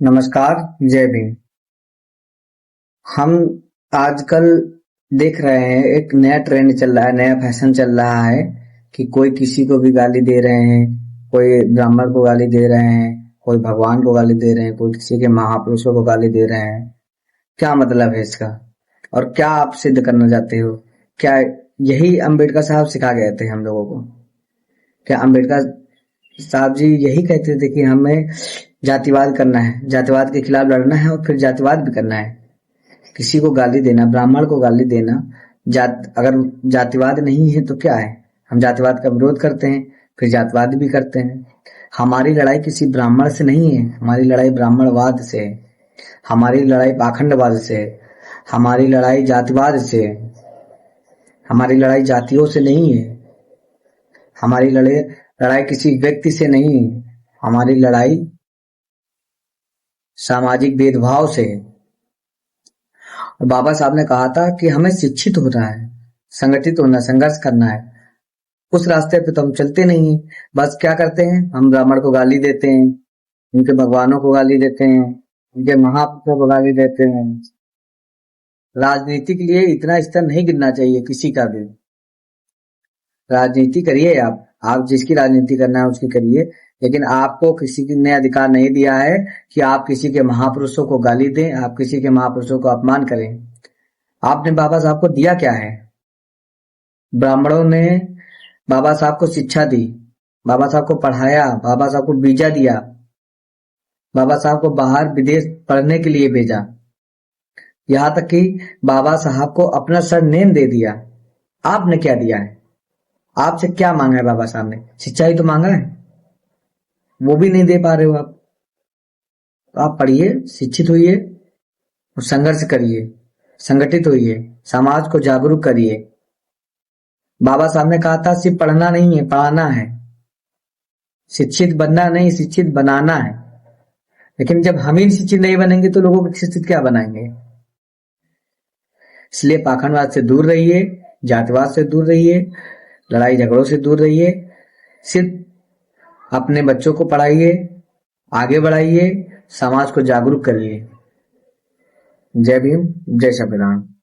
नमस्कार, जय भीम। हम आजकल देख रहे हैं एक नया ट्रेंड चल रहा है, नया फैशन चल रहा है कि कोई किसी को भी गाली दे रहे हैं, कोई ब्राह्मण को गाली दे रहे हैं, कोई भगवान को गाली दे रहे हैं, कोई किसी के महापुरुषों को गाली दे रहे हैं। क्या मतलब है इसका? और क्या आप सिद्ध करना चाहते हो? क्या यही अंबेडकर साहब सिखा गए थे हम लोगों को? क्या अंबेडकर साहब जी यही कहते थे कि हमें जातिवाद करना है, जातिवाद के खिलाफ लड़ना है और फिर जातिवाद भी करना है? किसी को गाली देना, ब्राह्मण को गाली देना, अगर जातिवाद नहीं है तो क्या है? हम जातिवाद का विरोध करते हैं, फिर जातिवाद भी करते हैं। हमारी लड़ाई किसी ब्राह्मण से नहीं है, हमारी लड़ाई ब्राह्मणवाद से है, हमारी लड़ाई पाखंडवाद से है, हमारी लड़ाई जातिवाद से है, हमारी लड़ाई जातियों से नहीं है, हमारी लड़ाई लड़ाई किसी व्यक्ति से नहीं है, हमारी लड़ाई सामाजिक भेदभाव से है। और बाबा साहब ने कहा था कि हमें शिक्षित होना है, संगठित होना, संघर्ष करना है। उस रास्ते पे तो हम चलते नहीं है, बस क्या करते हैं, हम ब्राह्मण को गाली देते हैं, उनके भगवानों को गाली देते हैं, उनके महापुरुषों को गाली देते हैं। राजनीति के लिए इतना स्तर नहीं गिरना चाहिए किसी का भी। राजनीति करिए, आप जिसकी राजनीति करना है उसकी करिए, लेकिन आपको किसी ने अधिकार नहीं दिया है कि आप किसी के महापुरुषों को गाली दें, आप किसी के महापुरुषों को अपमान करें। आपने बाबा साहब को दिया क्या है? ब्राह्मणों ने बाबा साहब को शिक्षा दी, बाबा साहब को पढ़ाया, बाबा साहब को वीजा दिया, बाबा साहब को बाहर विदेश पढ़ने के लिए भेजा, यहाँ तक कि बाबा साहब को अपना सरनेम दे दिया। आपने क्या दिया है? आपसे क्या मांगा है बाबा साहब ने? शिक्षा ही तो मांगा है, वो भी नहीं दे पा रहे हो आप। तो आप पढ़िए, शिक्षित होइए और संघर्ष करिए, संगठित होइए, समाज को जागरूक करिए। बाबा साहब ने कहा था सिर्फ पढ़ना नहीं है, पढ़ाना है। शिक्षित बनना नहीं, शिक्षित बनाना है। लेकिन जब हम ही शिक्षित नहीं बनेंगे तो लोगों को शिक्षित क्या बनाएंगे? इसलिए पाखंडवाद से दूर रहिए, जातिवाद से दूर रहिए, लड़ाई झगड़ों से दूर रहिए। सिर्फ अपने बच्चों को पढ़ाइए, आगे बढ़ाइए, समाज को जागरूक करिए। जय भीम, जय संविधान।